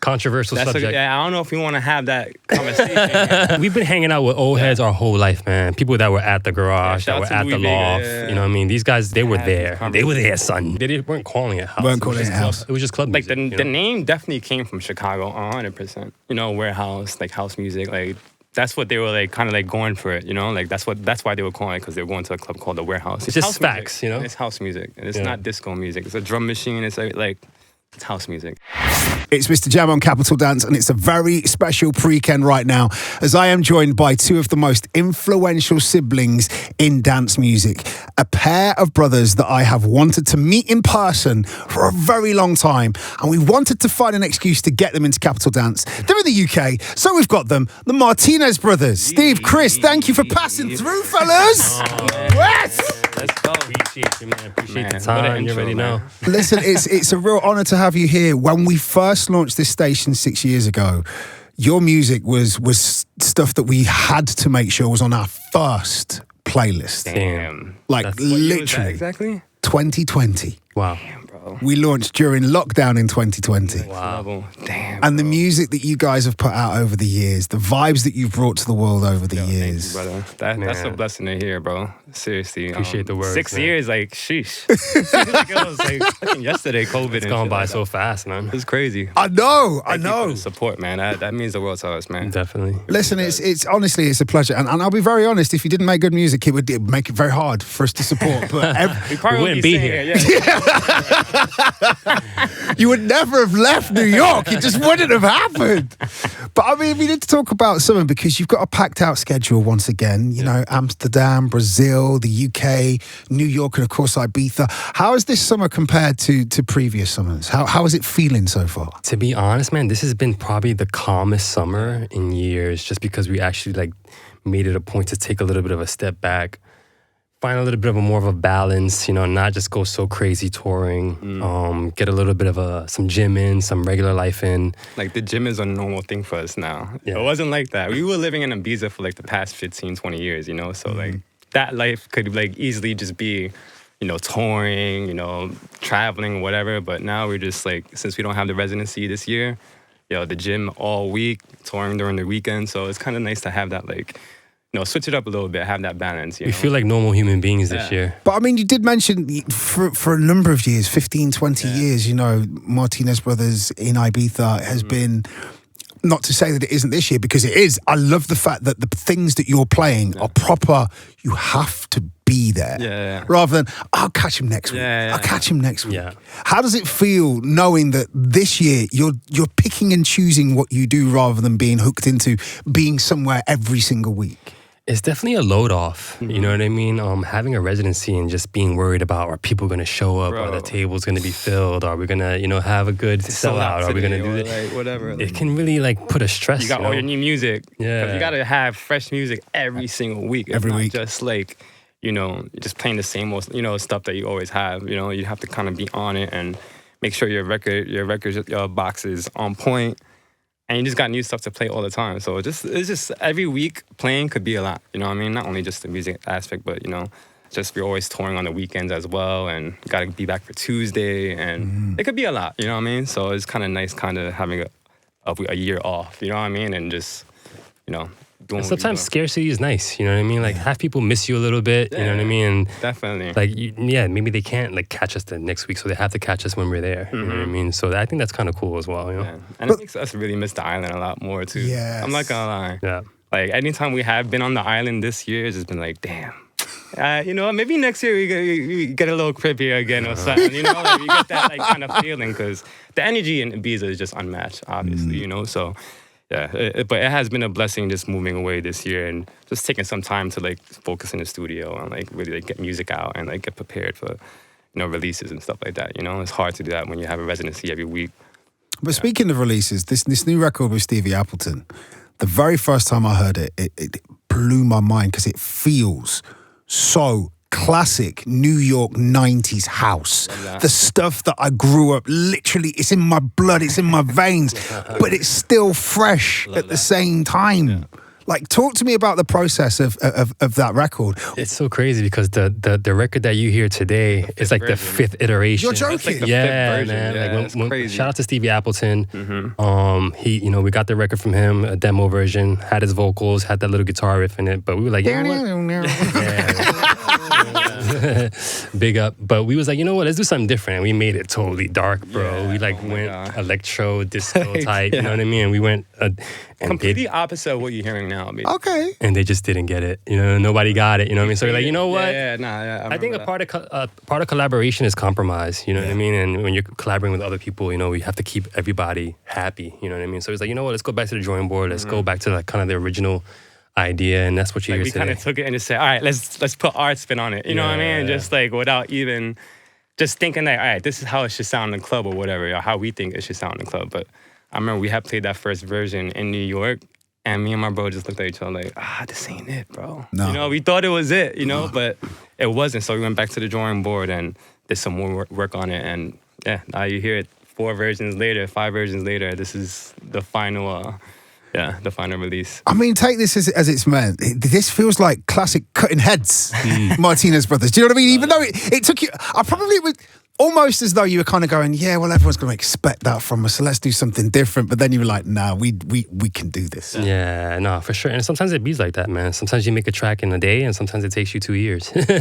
controversial subject. I don't know if we want to have that conversation. We've been hanging out with old heads our whole life, man. People that were at the garage, that were at the loft. You know what I mean? These guys, they were there. They were there, son. They weren't calling it house. It was just club music. Like the name definitely came from Chicago, 100%. You know, warehouse, like house music, like. That's what they were like, kind of like going for it, you know. Like that's why they were calling it, because they were going to a club called the Warehouse. It's just facts, you know. It's house music, and it's not disco music. It's a drum machine. It's like it's house music. It's MistaJam on Capital Dance, and it's a very special pre-ken right now, as I am joined by two of the most influential siblings in dance music. A pair of brothers that I have wanted to meet in person for a very long time, and we wanted to find an excuse to get them into Capital Dance. They're in the UK, so we've got them, the Martinez Brothers. Steve, Chris, thank you for passing through, fellas. Yes! Let's go. Appreciate you, man. Appreciate the time. You already know. Listen, it's a real honor to have you here. When we first launched this station 6 years ago, your music was stuff that we had to make sure was on our first playlist. Damn. Like literally. Exactly? 2020. Wow. Damn, bro. We launched during lockdown in 2020. Wow. Damn. And the music that you guys have put out over the years, the vibes that you've brought to the world over the years. Thank you, brother. That's a blessing to hear, bro. Seriously. Appreciate the words. 6 years, like, sheesh. Like, it was like fucking yesterday, COVID. It's gone by so fast, man. It's crazy. I know. Thank you for the support, man. That means the world to us, man. Definitely. Listen, it's honestly, it's a pleasure. And I'll be very honest, if you didn't make good music, it would make it very hard for us to support. But we probably wouldn't be here. You would never have left New York. It just wouldn't have happened. But I mean, we need to talk about summer, because you've got a packed out schedule once again. You know, Amsterdam, Brazil, the UK, New York, and of course Ibiza. How is this summer compared to previous summers? How is it feeling so far? To be honest, man, this has been probably the calmest summer in years, just because we actually like made it a point to take a little bit of a step back, find a little bit of a more of a balance, you know, not just go so crazy touring, get a little bit of some gym in, some regular life in. Like the gym is a normal thing for us now. Yeah. It wasn't like that. We were living in Ibiza for like the past 15, 20 years, you know, so like that life could like easily just be, you know, touring, you know, traveling, whatever. But now we're just like, since we don't have the residency this year, you know, the gym all week, touring during the weekend. So it's kind of nice to have that, like, you know, switch it up a little bit, have that balance. You know? feel like normal human beings this year. But I mean, you did mention for a number of years, 15, 20 years, you know, Martinez Brothers in Ibiza has been, not to say that it isn't this year, because it is. I love the fact that the things that you're playing are proper. You have to be there, rather than I'll catch him next week. I'll catch him next week. Yeah. How does it feel knowing that this year you're picking and choosing what you do, rather than being hooked into being somewhere every single week? It's definitely a load off, you know what I mean? Having a residency and just being worried about, are people going to show up? Are the tables going to be filled? Are we going to, you know, have a good sellout? Are we going to do this? Like, whatever. It can really like put a stress. You got all your new music. Yeah. 'Cause you got to have fresh music every single week. Every week. Just like, you know, just playing the same old, you know, stuff that you always have. You know, you have to kind of be on it and make sure your box is on point. And you just got new stuff to play all the time. So it's just every week playing could be a lot. You know what I mean? Not only just the music aspect, but, you know, just we're always touring on the weekends as well. And got to be back for Tuesday. And it could be a lot. You know what I mean? So it's kind of nice kind of having a year off. You know what I mean? And just, you know, doing sometimes scarcity is nice, you know what I mean? Like, have people miss you a little bit, you know what I mean? And definitely. Like, maybe they can't like catch us the next week, so they have to catch us when we're there. You know what I mean? So I think that's kind of cool as well, you know? Yeah. And it makes us really miss the island a lot more too. Yes. I'm not gonna lie. Yeah. Like, anytime we have been on the island this year, it's just been like, damn. You know, maybe next year we get a little crib here again or something. You know, like, we get that like kind of feeling, because the energy in Ibiza is just unmatched, obviously. You know, so. Yeah, but it has been a blessing just moving away this year and just taking some time to like focus in the studio and like really like get music out and like get prepared for, you know, releases and stuff like that. You know, it's hard to do that when you have a residency every week. But speaking of releases, this new record with Stevie Appleton, the very first time I heard it, it blew my mind, because it feels so classic New York 90s house. The stuff that I grew up, literally, it's in my blood, it's in my veins, but it's still fresh at the same time. Like, talk to me about the process of that record. It's so crazy because the record that you hear today is like the version. 5th iteration. You're joking? It's like the Yeah, fifth version. man. Yeah, Like it's crazy. shout out to Stevie Appleton. He, we got the record from him, a demo version, had his vocals, had that little guitar riff in it. But we were like, you know what? Big up. But we was like, you know what? Let's do something different. And we made it totally dark, bro. Yeah, We like oh my went God. electro, disco type. You know Yeah. what I mean? And we went and Completely opposite of what you're hearing now. Basically. Okay. and they just didn't get it. Nobody got it. You know what I mean? So we're like, you know what? Yeah. I think a part of collaboration is compromise. You know what I mean? And when you're collaborating with other people, we have to keep everybody happy. You know what I mean? So it's like, you know what? Let's go back to the drawing board. Let's go back to like kind of the original idea, and that's what you Like hear we today. kind of took it and just said, all right, let's put our spin on it. You know what I mean? Yeah. Just like without even just thinking that, all right, this is how it should sound in the club or whatever, or how we think it should sound in the club. But I remember we had played that first version in New York, and me and my bro just looked at each other like, this ain't it, bro. No. We thought it was it, but it wasn't. So we went back to the drawing board and did some more work on it. And yeah, now you hear it 5 versions later. This is the final, the final release. I mean, take this as it's meant. This feels like classic cutting heads, Martinez Brothers. Do you know what I mean? Even though it took you, it was almost as though you were kind of going, yeah, well, everyone's going to expect that from us, so let's do something different. But then you were like, nah, we can do this. Yeah, no, for sure. And sometimes it beats like that, man. Sometimes you make a track in a day, and sometimes it takes you 2 years. Listen,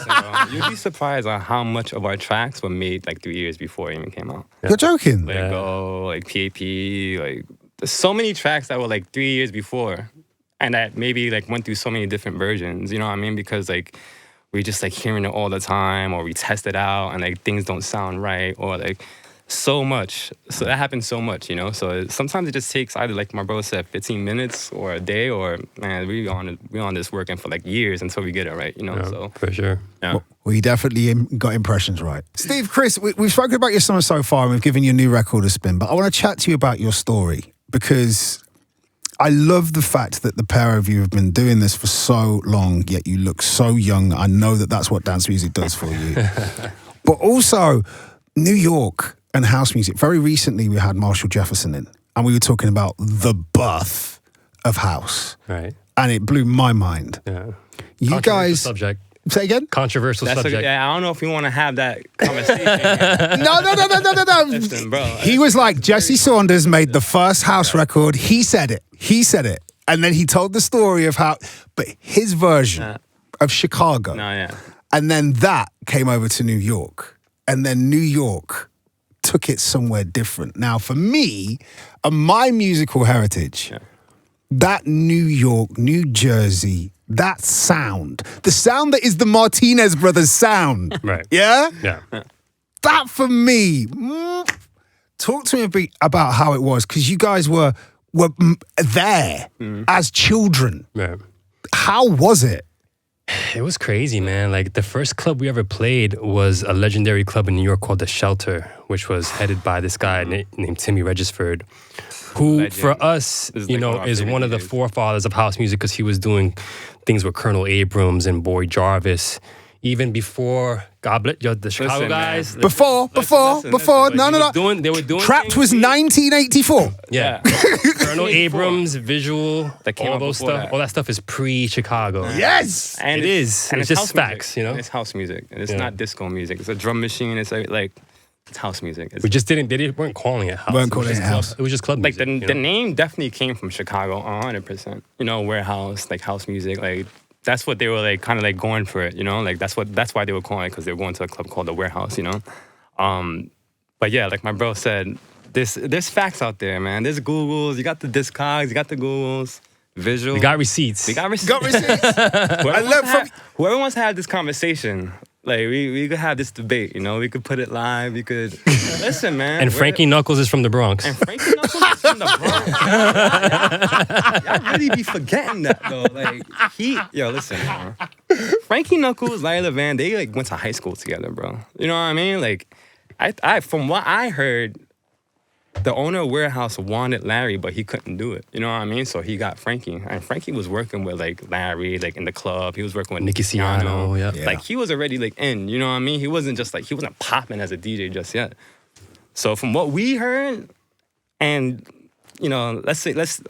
bro, you'd be surprised on how much of our tracks were made like 3 years before it even came out. You're joking? Let It Go, like PAP, like there's so many tracks that were like 3 years before, and that maybe like went through so many different versions. You know what I mean? Because like we just like hearing it all the time, or we test it out and like things don't sound right, or like so much. So that happens so much, So sometimes it just takes either, like my bro said, 15 minutes or a day, or man, we on this working for like years until we get it right, So For sure. yeah. We definitely got impressions right. Steve, Chris, we've spoken about your summer so far, and we've given your new record a spin, but I want to chat to you about your story, because I love the fact that the pair of you have been doing this for so long, yet you look so young. I know that that's what dance music does for you. But also, New York and house music. Very recently, we had Marshall Jefferson in, and we were talking about the birth of house. Right. And it blew my mind. Yeah. You Controversial guys... subject. Say again? Controversial subject. I don't know if we want to have that conversation. No. Listen, bro. He was like, Jesse Saunders made the first house record. He said it. And then he told the story of how, but his version of Chicago. No, yeah. And then that came over to New York. And then New York took it somewhere different. Now, for me, and my musical heritage, that New York, New Jersey, that sound, the sound that is the Martinez Brothers sound. Right. Yeah? Yeah. That for me, talk to me a bit about how it was, because you guys were there as children. Yeah. How was it? It was crazy, man. Like the first club we ever played was a legendary club in New York called The Shelter, which was headed by this guy named Timmy Regisford, who Legend. for us, This is like one of our is favorite one of the DJs. forefathers of house music, because he was doing things with Colonel Abrams and Boy Jarvis, even before Goblet, the Chicago Listen, guys. man. Before, no. They were doing Trapped things- was 1984. Yeah. Colonel Abrams, visual, That came all out those before stuff. that. All that stuff is pre-Chicago. Yes. And It is. And It's it's just house facts, music. And it's house music. And it's Yeah. not disco music. It's a drum machine. It's like it's house music. It's We just didn't. They weren't calling it house. Weren't It was calling just it house. club- It was just club like music. the name definitely came from Chicago 100%. Warehouse, like house music, like that's what they were like kind of like going for it, like that's why they were calling it, because they were going to a club called the Warehouse, But yeah, like my bro said, there's facts out there, man. There's Googles, you got the Discogs, you got the Googles, visual. We got receipts. We got receipts. Got receipts. Whoever wants to have this conversation, like we could have this debate, we could put it live, we could listen, man. And Frankie Knuckles is from the Bronx. And Frankie Knuckles is from the Bronx. Y'all really be forgetting that though. Like listen, man. Frankie Knuckles, Lila Van, they like went to high school together, bro. You know what I mean? Like, I from what I heard, the owner of Warehouse wanted Larry, but he couldn't do it. You know what I mean? So he got Frankie, and Frankie was working with like Larry, like in the club. He was working with Nicky Ciano, yeah. Yeah. Like he was already like in. You know what I mean? He wasn't popping as a DJ just yet. So from what we heard, and let's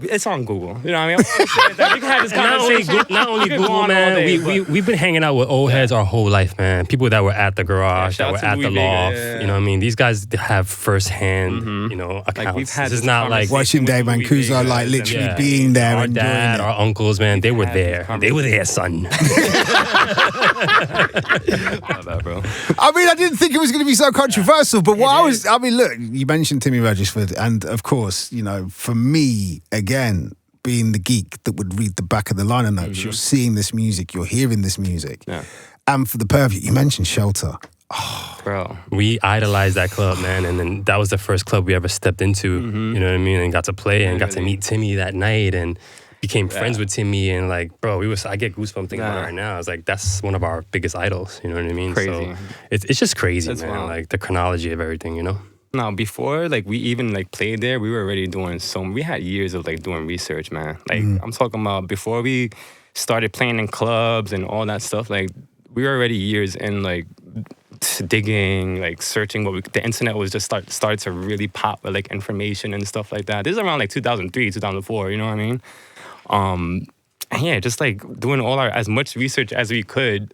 It's on Google. You know what I mean? I'm always saying that. We can have this conversation. Not only We could go Google, on all man. day, We've been hanging out with old heads our whole life, man. People that were at the garage, Yeah, that shout were out at to the Louis Vega, loft. yeah. You know what I mean? These guys have firsthand, you know, accounts. we've had this is this not like Watching Dave Louis Mancuso Vega, like literally yeah, being there our and dad, our uncles, man. They were had this there. They were there, son. Love that, bro. I mean, I didn't think it was going to be so controversial, but look, you mentioned Timmy Regisford, and of course, you know, for me, again, being the geek that would read the back of the liner notes, you're seeing this music, you're hearing this music. Yeah. And for the pervert, you mentioned Shelter. Bro. We idolized that club, man, and then that was the first club we ever stepped into. You know what I mean? And got to play and got to meet Timmy that night and became friends with Timmy. And like, bro, I get goosebumps thinking about it right now. It's like that's one of our biggest idols. You know what I mean? Crazy. So it's just crazy, That's man. wild. Like the chronology of everything, you know? No, before like we even like played there, we were already doing we had years of like doing research, man. Like I'm talking about before we started playing in clubs and all that stuff, like we were already years in like digging, like searching the internet was just started to really pop with like information and stuff like that. This is around like 2003, 2004, you know what I mean? And yeah, just like doing as much research as we could.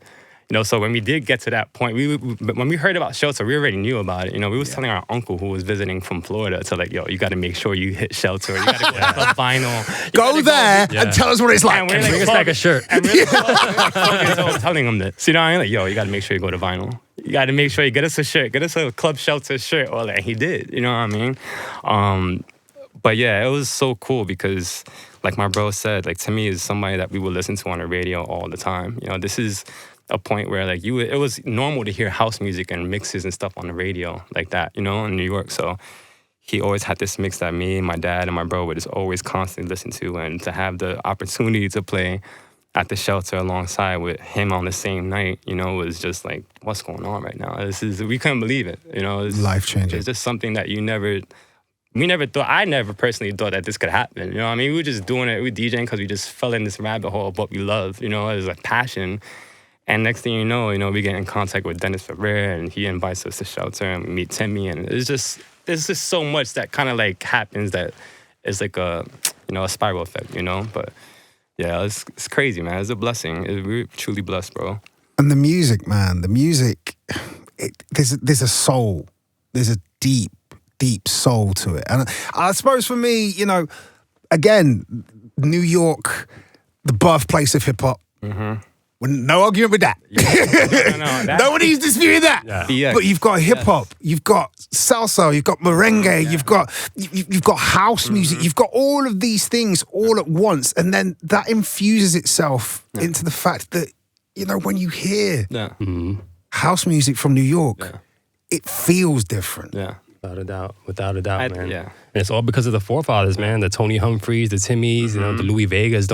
You know, so when we did get to that point, when we heard about Shelter, we already knew about it. You know, we was telling our uncle who was visiting from Florida to like, yo, you got to make sure you hit Shelter. You got to go to Club Vinyl. Go there and tell us what it's like. And we're like, Bring us back a shirt. And we're like, telling him this. You know what I mean? Like, yo, you got to make sure you go to Vinyl. You got to make sure you get us a shirt. Get us a Club Shelter shirt. Or like, he did. You know what I mean? But yeah, it was so cool because like my bro said, like Timmy is somebody that we would listen to on the radio all the time. You know, this is a point where like it was normal to hear house music and mixes and stuff on the radio like that, you know, in New York. So he always had this mix that me and my dad and my bro would just always constantly listen to, and to have the opportunity to play at the Shelter alongside with him on the same night, you know, was just like, what's going on right now? We couldn't believe it, you know. Life-changing. It's just something that we never thought, I never personally thought that this could happen, you know what I mean? We were just doing it, we were DJing because we just fell in this rabbit hole of what we love, you know, it was a passion. And next thing you know, we get in contact with Dennis Ferrer, and he invites us to Shelter, and we meet Timmy, and there's just so much that kind of like happens that is like a spiral effect, you know. But yeah, it's crazy, man. It's a blessing. We're truly blessed, bro. And the music, man, there's a soul. There's a deep, deep soul to it. And I suppose for me, you know, again, New York, the birthplace of hip hop. No argument with that. No, Nobody's disputing that. Yeah. But you've got hip hop, you've got salsa, you've got merengue, you've got house music, you've got all of these things all at once, and then that infuses itself into the fact that, you know, when you hear house music from New York, it feels different. Yeah. Without a doubt, man. Yeah. And it's all because of the forefathers, man. The Tony Humphreys, the Timmys, you know, the Louis Vegas.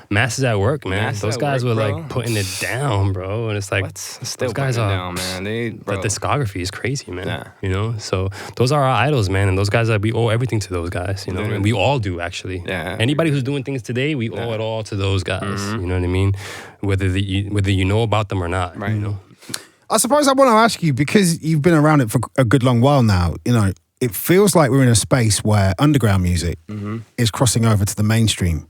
Masses at work, man. Masses those at guys work, were bro. like putting it down, bro. And it's like Still those guys putting it are down, man. the discography is crazy, man. Yeah. You know, so those are our idols, man. And those guys, we owe everything to those guys. You know, and we all do actually. Yeah. Anybody who's doing things today, we owe it all to those guys. You know what I mean? Whether you know about them or not. Right. You know. I suppose I want to ask you, because you've been around it for a good long while now, you know, it feels like we're in a space where underground music is crossing over to the mainstream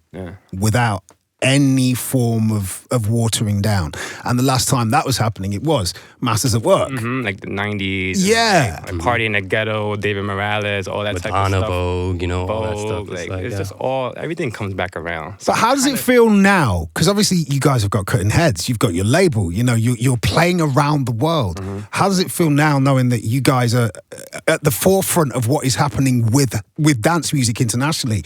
without any form of watering down. And the last time that was happening, it was Masters at Work. Like the 90s. Yeah. Like Party in the Ghetto, David Morales, all that With type Anna of stuff. Vogue, you know, all that stuff. Like, like it's that. just everything comes back around. But how does it feel now? Because obviously you guys have got cutting heads. You've got your label. You know, you're playing around the world. How does it feel now knowing that you guys are at the forefront of what is happening with dance music internationally?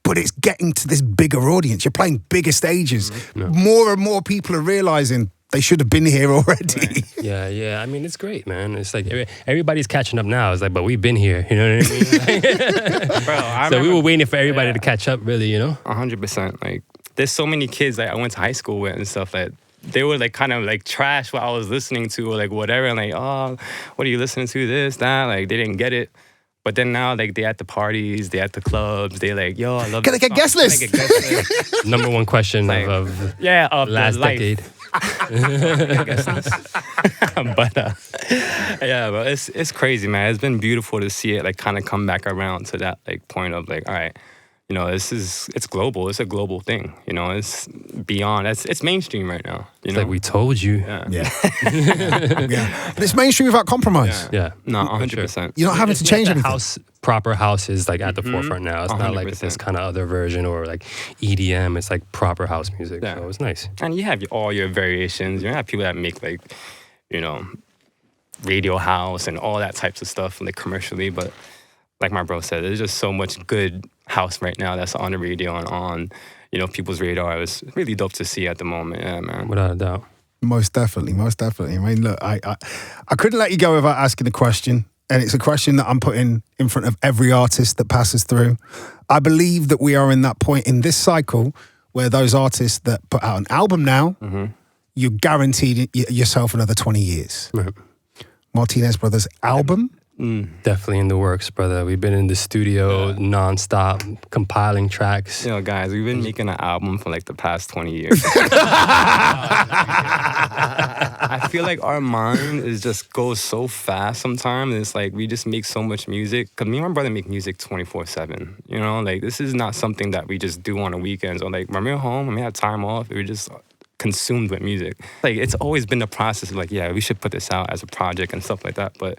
But it's getting to this bigger audience. You're playing bigger stages. More and more people are realizing they should have been here already. Yeah. I mean, it's great, man. It's like everybody's catching up now. It's like, but we've been here. You know what I mean? Bro, We were waiting for everybody to catch up, really. You know? 100%. Like, there's so many kids that I went to high school with and stuff that they were like kind of like trash what I was listening to or like whatever. And like, oh, what are you listening to? This, that. Like, they didn't get it. But then now, like, they at the parties, they at the clubs, they like, yo, I love Can I get guest list? Number one question Like, of the last life. decade. But it's crazy, man. It's been beautiful to see it like kind of come back around to that like point of like, all right, you know, it's global. It's a global thing. You know, it's beyond. It's mainstream right now. You It's know, like we told you. yeah. Yeah. Yeah. But it's mainstream without compromise. Yeah. No, 100%. You're not having to change the anything. Proper house is like at the forefront now. It's not like 100%. this kind of other version or like EDM. It's like proper house music. Yeah. So it's nice. And you have all your variations. You have people that make like, you know, radio house and all that types of stuff like commercially. But like my bro said, there's just so much good house right now that's on the radio and on, you know, people's radar. It's really dope to see at the moment. Yeah, man. Without a doubt. Most definitely. I mean, look, I couldn't let you go without asking a question. And it's a question that I'm putting in front of every artist that passes through. I believe that we are in that point in this cycle where those artists that put out an album now, you're guaranteed yourself another 20 years. Right. Martinez Brothers album? Definitely in the works, brother. We've been in the studio nonstop, compiling tracks. You know, guys, we've been making an album for like the past 20 years. I feel like our mind is just goes so fast sometimes. It's like we just make so much music. Because me and my brother make music 24/7. You know, like this is not something that we just do on the weekends. Or like when we're home, when we have time off, we're just consumed with music. Like it's always been the process of like, yeah, we should put this out as a project and stuff like that. But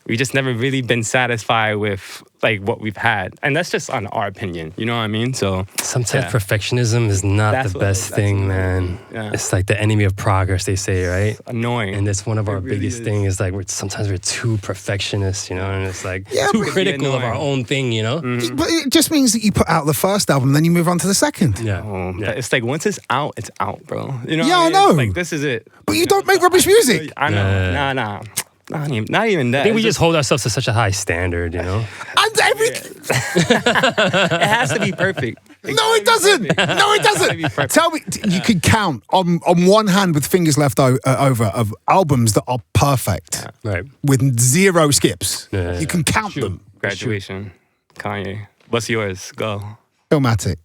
we just never really been satisfied with like what we've had. And that's just on our opinion, you know what I mean? So Sometimes perfectionism is not That's the what- best that's thing, annoying. man. Yeah. It's like the enemy of progress, they say, right? annoying. And that's one of our It really biggest is. things. Like sometimes we're too perfectionists, you know, and it's like Yeah, too but- critical of our annoying. own thing, you know? But it just means that you put out the first album, then you move on to the second. Yeah. But it's like once it's out, bro. You know? Yeah, what I mean? know. It's like this is it. But you don't make rubbish music. I know. Yeah. Nah. Not even that. I think we It's just hold ourselves to such a high standard, you know? And everything. it has to be perfect. No, it doesn't. No, it gotta be doesn't. perfect. Tell me, you could count on one hand with fingers left over of albums that are perfect Right. with zero skips. Yeah, You can count Sure. them. Graduation. Kanye. What's yours? Go. Illmatic.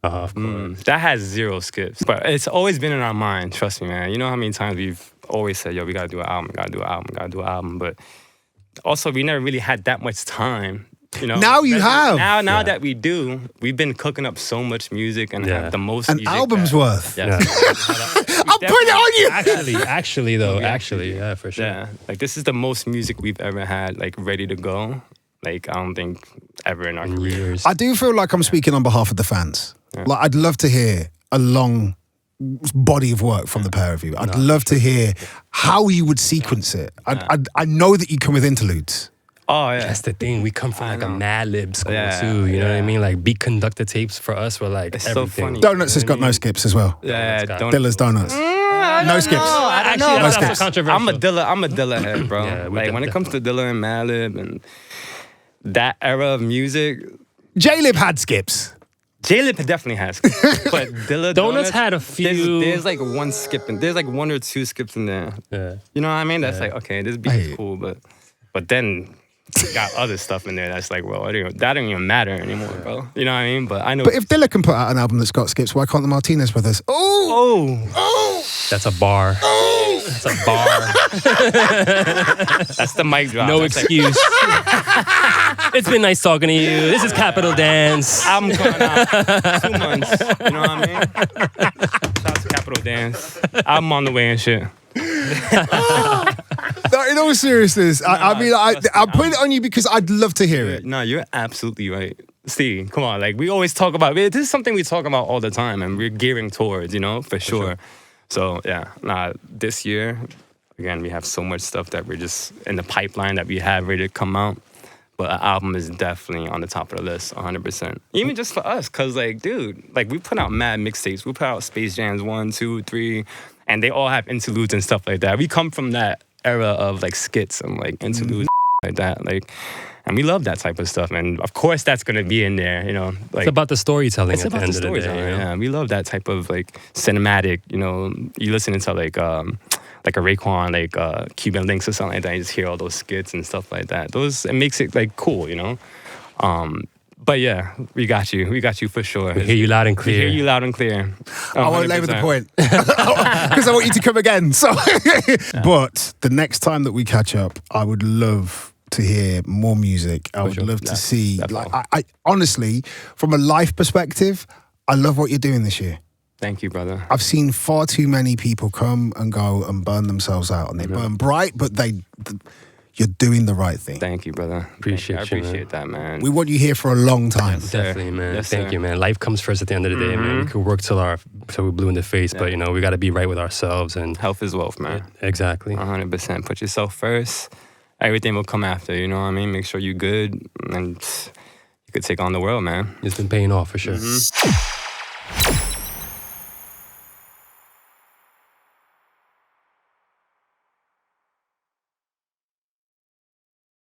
Of course. That has zero skips. But it's always been in our mind. Trust me, man. You know how many times we've always said, yo, we gotta do an album, gotta do an album, gotta do an album. But also we never really had that much time. You know, Now you have. Now that we do, we've been cooking up so much music and have the most An music album's that- worth. Yeah. I'll put it on you. Actually, yeah, for sure. Yeah, like this is the most music we've ever had, like ready to go. Like I don't think ever in our In career. years. I do feel like I'm speaking on behalf of the fans. Like I'd love to hear a long body of work from the pair of you. I'd love to hear how you would sequence it. I know that you come with interludes. Oh yeah, That's the thing. We come from like a know. Mad Lib school Yeah, too. You know what I yeah. mean? Like beat conductor tapes for us were like It's so everything. funny. Donuts has got no skips as well. yeah. got- Dilla's Donuts. No skips. Actually, No that's skips. controversial. I'm a Dilla head, bro. Yeah, we like can- when it comes to Dilla and Madlib and that era of music, J-Lib had skips. J-Lib definitely has, but Dilla Donuts had a few- There's like one skip in. There's like one or two skips in there. Yeah. You know what I mean? That's like okay, this beat Hey. is cool, but then got other stuff in there that's like, well, that don't even matter anymore, bro. You know what I mean? But I know. But if Dilla can put out an album that's got skips, why can't the Martinez Brothers? Oh, That's a bar. That's a bar. that's the mic drop. No That's like, excuse. It's been nice talking to you. This is Capital Dance. I'm coming out 2 months. You know what I mean? Shout out to Capital Dance. I'm on the way and shit. no, in all seriousness, I mean, trust me, I'm putting it on you because I'd love to hear it. No, you're absolutely right. Steve, come on. Like, we always talk about, this is something we talk about all the time and we're gearing towards, you know, for sure. So, yeah, this year, again, we have so much stuff that we're just in the pipeline that we have ready to come out. But an album is definitely on the top of the list, 100%. Even just for us, because, like, dude, like, we put out mad mixtapes. We put out Space Jams 1, 2, 3, and they all have interludes and stuff like that. We come from that era of, like, skits and, like, interludes like that. Like, and we love that type of stuff. And, of course, that's going to be in there, you know. Like, It's about the storytelling it's at the about end the of the day. storytelling, You know? yeah. We love that type of, like, cinematic, you know. You listening to, like a Raekwon, like Cuban Links or something like that. You just hear all those skits and stuff like that. It makes it like cool, you know. But yeah, we got you. We got you for sure. We hear you loud and We clear. hear you loud and clear. I won't labour the 100%. point because I want you to come again. So, but the next time that we catch up, I would love to hear more music. I would sure. love to see. That's Like, all. I honestly, from a life perspective, I love what you're doing this year. Thank you, brother. I've seen far too many people come and go and burn themselves out, and they burn bright, but you're doing the right thing. Thank you, brother. Appreciate Thank you. I you, man. appreciate that, man. We want you here for a long time. Yes, sir. Definitely, man. Yes, Thank sir. you, man. Life comes first at the end of the day, man. We could work till we're blue in the face, but we got to be right with ourselves and Health is wealth, man. exactly. 100%. Put yourself first. Everything will come after. You know what I mean? Make sure you're good, and you could take on the world, man. It's been paying off for sure.